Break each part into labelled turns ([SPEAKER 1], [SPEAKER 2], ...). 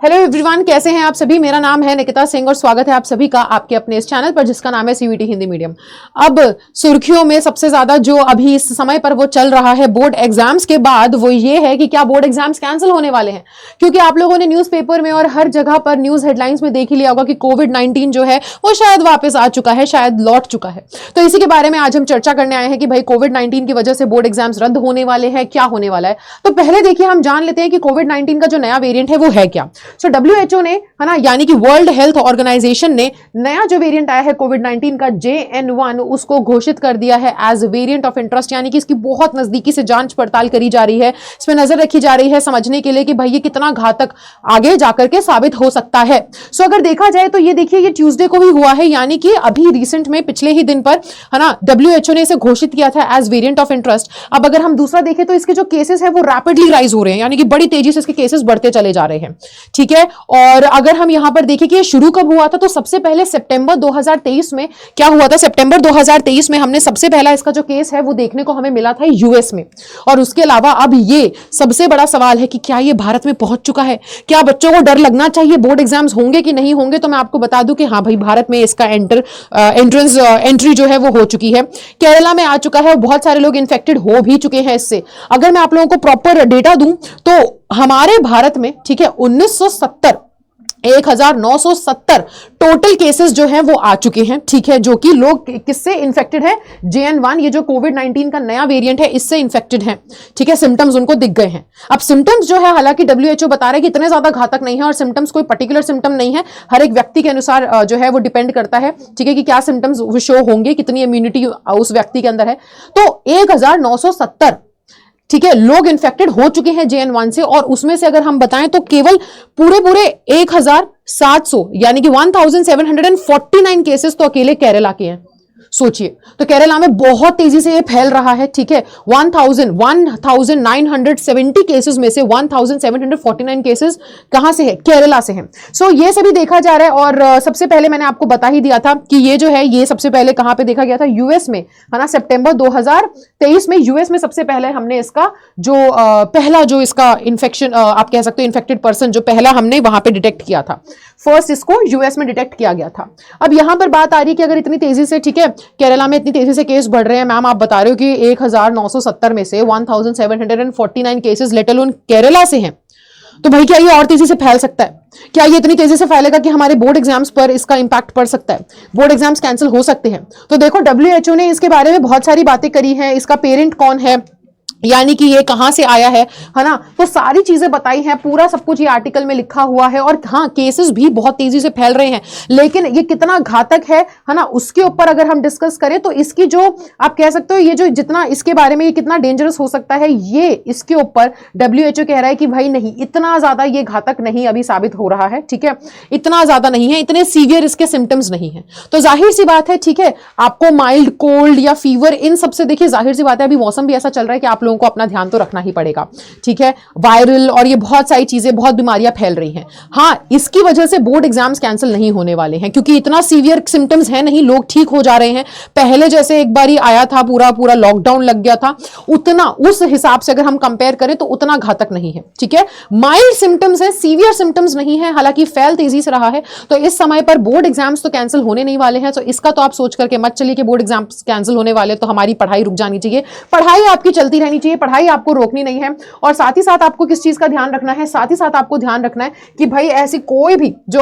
[SPEAKER 1] Hello everyone, कैसे हैं आप सभी। मेरा नाम है निकिता सिंह और स्वागत है आप सभी का आपके अपने इस चैनल पर जिसका नाम है सीवीटी हिंदी मीडियम। अब सुर्खियों में सबसे ज्यादा जो अभी इस समय पर वो चल रहा है बोर्ड एग्जाम्स के बाद, वो ये है कि क्या बोर्ड एग्जाम्स कैंसिल होने वाले हैं। क्योंकि आप लोगों ने न्यूज़पेपर में और हर जगह पर न्यूज हेडलाइंस में देख ही लिया होगा कि कोविड-19 जो है वो शायद वापस आ चुका है, शायद लौट चुका है। तो इसी के बारे में आज हम चर्चा करने आए हैं कि भाई कोविड-19 की वजह से बोर्ड एग्जाम्स रद्द होने वाले हैं, क्या होने वाला है। तो पहले देखिए हम जान लेते हैं कि कोविड-19 का जो नया वेरिएंट है वो है क्या। सो WHO ने, है ना, यानी कि वर्ल्ड हेल्थ ऑर्गेनाइजेशन ने नया जो वेरिएंट आया है कोविड-19 का JN1, उसको घोषित कर दिया है एज वेरिएंट ऑफ इंटरेस्ट, यानी कि इसकी बहुत नजदीकी से जांच पड़ताल करी जा रही है, इसमें नजर रखी जा रही है समझने के लिए कि भाई ये कितना घातक आगे जाकर के साबित हो सकता है। सो अगर देखा जाए तो ये देखिए ये ट्यूसडे को भी हुआ है, यानी कि अभी रिसेंट में पिछले ही दिन पर, है ना, WHO ने इसे घोषित किया था एज वेरिएंट ऑफ इंटरेस्ट। अब अगर हम दूसरा देखें तो इसके जो केसेस है वो रैपिडली राइज हो रहे हैं, यानी कि बड़ी तेजी से इसके केसेस बढ़ते चले जा रहे हैं। ठीक है, और अगर हम यहां पर देखें कि ये शुरू कब हुआ था, तो सबसे पहले सितंबर 2023 में क्या हुआ था। सितंबर 2023 में हमने सबसे पहला इसका जो केस है वो देखने को हमें मिला था यूएस में। और उसके अलावा अब ये सबसे बड़ा सवाल है कि क्या ये भारत में पहुंच चुका है, क्या बच्चों को डर लगना चाहिए, बोर्ड एग्जाम्स होंगे कि नहीं होंगे। तो मैं आपको बता दूं कि हाँ भाई, भारत में इसका एंट्री जो है वो हो चुकी है, केरला में आ चुका है, बहुत सारे लोग इन्फेक्टेड हो भी चुके हैं इससे। अगर मैं आप लोगों को प्रॉपर डेटा दूं तो हमारे भारत में, ठीक है, 1970 टोटल केसेस जो हैं वो आ चुके हैं। ठीक है, जो कि लोग किससे इन्फेक्टेड है, JN1, ये जो कोविड-19 का नया वेरिएंट है, इससे इन्फेक्टेड हैं। ठीक है, सिम्टम्स उनको दिख गए हैं। अब सिम्टम्स जो है, हालांकि WHO बता रहा है कि इतने ज्यादा घातक नहीं है, और सिम्टम्स कोई पर्टिकुलर सिम्टम नहीं है, हर एक व्यक्ति के अनुसार जो है वो डिपेंड करता है, ठीक है, कि क्या सिम्टम्स शो होंगे, कितनी इम्यूनिटी उस व्यक्ति के अंदर है। तो 1970, ठीक है, लोग इन्फेक्टेड हो चुके हैं JN1 से, और उसमें से अगर हम बताएं तो केवल पूरे 1700, यानी कि 1749 केसेस तो अकेले केरला के हैं। सोचिए, तो केरला में बहुत तेजी से ये फैल रहा है। ठीक है, 1970 केसेस में से 1749 केसेस कहां से है, केरला से हैं। सो ये सभी देखा जा रहा है। और सबसे पहले मैंने आपको बता ही दिया था कि ये जो है ये सबसे पहले कहां पे देखा गया था, यूएस में, है ना। सितंबर 2023 में यूएस में सबसे पहले हमने इसका जो पहला जो इसका इन्फेक्शन, आप कह सकते हो इन्फेक्टेड पर्सन जो पहला हमने वहां पे डिटेक्ट किया था, फर्स्ट इसको यूएस में डिटेक्ट किया गया था। अब यहां पर बात आ रही है कि अगर इतनी तेजी से, ठीक है, केरला में इतनी तेजी से केस बढ़ रहे हैं, मैम आप बता रहे हो कि 1970 में से 1749 केसेस लेट अलोन केरला से हैं, तो भाई क्या ये और तेजी से फैल सकता है? क्या ये इतनी तेजी से फैलेगा कि हमारे बोर्ड एग्जाम्स पर इसका इंपैक्ट पड़ सकता है, बोर्ड एग्जाम्स कैंसिल हो सकते हैं? तो देखो, WHO ने इसके बारे में बहुत सारी बातें करी हैं। इसका पेरेंट कौन है, यानी कि ये कहां से आया है ना, तो सारी चीजें बताई हैं, पूरा सब कुछ ये आर्टिकल में लिखा हुआ है। और हाँ, केसेस भी बहुत तेजी से फैल रहे हैं, लेकिन ये कितना घातक है ना, उसके ऊपर अगर हम डिस्कस करें तो इसकी जो, आप कह सकते हो, ये जो जितना इसके बारे में ये कितना डेंजरस हो सकता है, ये इसके ऊपर WHO कह रहा है कि भाई नहीं, इतना ज्यादा ये घातक नहीं अभी साबित हो रहा है। ठीक है, इतना ज्यादा नहीं है, इतने सीवियर इसके सिम्टम्स नहीं है। तो जाहिर सी बात है, ठीक है, आपको माइल्ड कोल्ड या फीवर, इन सबसे देखिए जाहिर सी बात है, अभी मौसम भी ऐसा चल रहा है कि आप लोगों को अपना ध्यान तो रखना ही पड़ेगा। ठीक है, वायरल और ये बहुत सारी चीजें, बहुत बीमारियां फैल रही हैं। हाँ, इसकी वजह से बोर्ड एग्जाम्स कैंसिल नहीं होने वाले हैं, क्योंकि इतना सीवियर सिम्टम्स है नहीं, लोग ठीक हो जा रहे हैं। पहले जैसे एक बार ही आया था, पूरा लॉकडाउन लग गया था, उतना उस हिसाब से अगर हम कंपेयर करें तो उतना घातक नहीं है। ठीक है, माइल्ड सिम्टम्स है, सीवियर सिम्टम्स नहीं है, हालांकि फैल तेजी से रहा है। तो इस समय पर बोर्ड एग्जाम्स तो कैंसिल होने नहीं वाले हैं। तो इसका तो आप सोच करके मत चलिए कि बोर्ड एग्जाम्स कैंसिल होने वाले तो हमारी पढ़ाई रुक जानी चाहिए। पढ़ाई आपकी चलती रहनी चाहिए, पढ़ाई आपको रोकनी नहीं है। और साथ ही साथ आपको किस चीज का ध्यान रखना है, साथ ही साथ आपको ध्यान रखना है कि भाई ऐसी कोई भी जो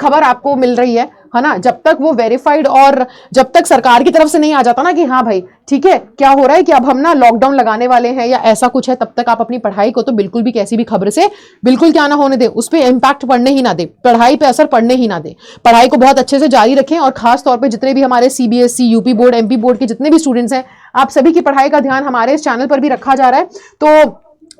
[SPEAKER 1] खबर आपको मिल रही है ना, जब तक वो वेरीफाइड और जब तक सरकार की तरफ से नहीं आ जाता ना कि हाँ भाई ठीक है क्या हो रहा है कि अब हम ना लॉकडाउन लगाने वाले हैं या ऐसा कुछ है, तब तक आप अपनी पढ़ाई को तो बिल्कुल भी किसी भी खबर से बिल्कुल क्या ना होने दे, उस पर इंपैक्ट पड़ने ही ना दे, पढ़ाई पे असर पड़ने ही ना दे। पढ़ाई को बहुत अच्छे से जारी रखें। और खास तौर पे जितने भी हमारे CBSE, UP board, MP board के जितने भी स्टूडेंट्स हैं, आप सभी की पढ़ाई का ध्यान हमारे इस चैनल पर भी रखा जा रहा है। तो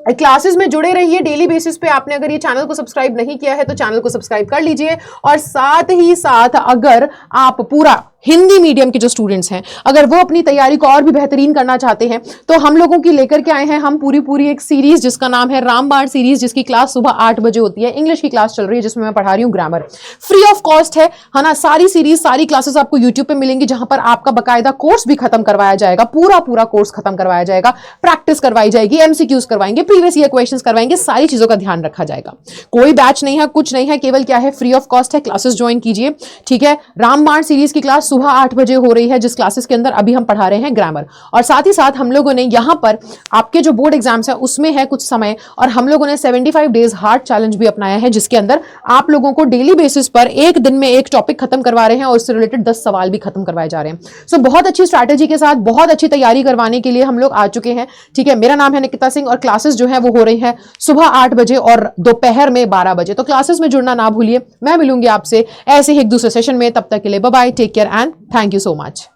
[SPEAKER 1] क्लासेस में जुड़े रहिए डेली बेसिस पे। आपने अगर ये चैनल को सब्सक्राइब नहीं किया है तो चैनल को सब्सक्राइब कर लीजिए। और साथ ही साथ अगर आप पूरा हिंदी मीडियम के जो स्टूडेंट्स हैं, अगर वो अपनी तैयारी को और भी बेहतरीन करना चाहते हैं तो हम लोगों की लेकर के आए हैं हम पूरी एक सीरीज जिसका नाम है रामबाण सीरीज, जिसकी क्लास सुबह 8 बजे होती है। इंग्लिश की क्लास चल रही है जिसमें मैं पढ़ा रही हूँ ग्रामर, फ्री ऑफ कॉस्ट है ना। सारी सीरीज सारी क्लासेस आपको यूट्यूब पे मिलेंगी, जहां पर आपका बकायदा कोर्स भी खत्म करवाया जाएगा, पूरा कोर्स खत्म करवाया जाएगा, प्रैक्टिस करवाई जाएगी, एमसीक्यूज करवाएंगे, प्रीवियस ईयर क्वेश्चंस करवाएंगे, सारी चीजों का ध्यान रखा जाएगा। कोई बैच नहीं है, कुछ नहीं है, केवल क्या है, फ्री ऑफ कॉस्ट है। क्लासेस ज्वाइन कीजिए, ठीक है। रामबाण सीरीज की क्लास सुबह 8 बजे हो रही है, जिस क्लासेस के अंदर अभी हम पढ़ा रहे हैं ग्रामर, और साथ ही साथ हम लोगों ने यहां पर आपके जो बोर्ड एग्जाम्स है उसमें है कुछ समय, और हम लोगों ने 75 डेज हार्ड चैलेंज भी अपनाया है, जिसके अंदर आप लोगों को डेली बेसिस पर एक दिन में एक टॉपिक खत्म करवा रहे हैं और उससे रिलेटेड 10 सवाल भी खत्म करवाए जा रहे हैं। सो बहुत अच्छी स्ट्रैटेजी के साथ बहुत अच्छी तैयारी करवाने के लिए हम लोग आ चुके हैं, ठीक है। मेरा नाम है निकिता सिंह और क्लासेस जो है वो हो रही है सुबह 8 बजे और दोपहर में 12 बजे। तो क्लासेस में जुड़ना ना भूलिए। मैं मिलूंगी आपसे ऐसे ही एक दूसरे सेशन में, तब तक के लिए bye bye, take care and thank you so much.